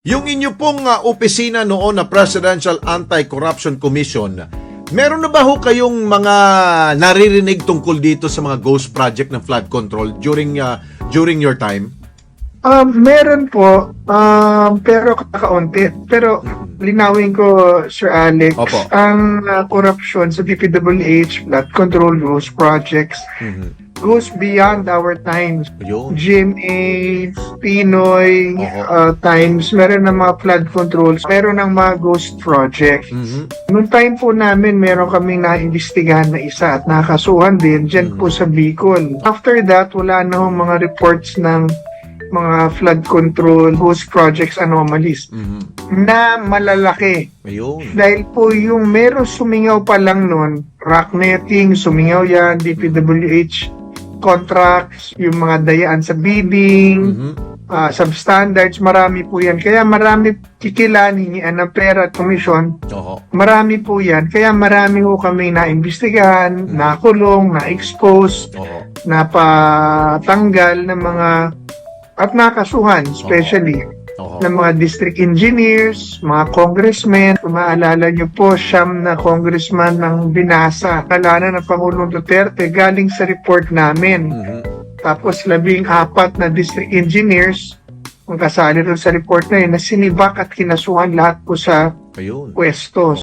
Yung inyo pong opisina noon na Presidential Anti-Corruption Commission, meron na ba ho kayong mga naririnig tungkol dito sa mga ghost project ng flood control during your time? Meron po, pero kakaunti. Pero linawin ko, Sir Alex, Opo. ang corruption sa DPWH, flood control, ghost projects, goes beyond our times. Yun. GMA, Pinoy, times, meron ng mga flood controls, meron ng mga ghost projects. Noong time po namin, meron kaming naimbestigahan na isa at nakasuhan din dyan po sa Bicol. After that, wala na hong mga reports ng mga flood control, ghost projects anomalies na malalaki. Ayun. Dahil po yung meron sumingaw pa lang nun, rock netting, sumingaw yan, DPWH contracts, yung mga dayaan sa bidding, substandards, marami po yan. Kaya marami kikilanin ng pera at komisyon, marami po yan. Kaya marami po kami naimbestigahan, nakulong, na-expose, napatanggal ng mga at nakasuhan, especially ng mga district engineers, mga congressmen. Kung maalala nyo po, siyam na congressman ng binasa, kalanan ng Pangulong Duterte galing sa report namin. Tapos 14 na district engineers, kung kasali rin sa report na yun, na sinibak at kinasuhan lahat po sa pwesto.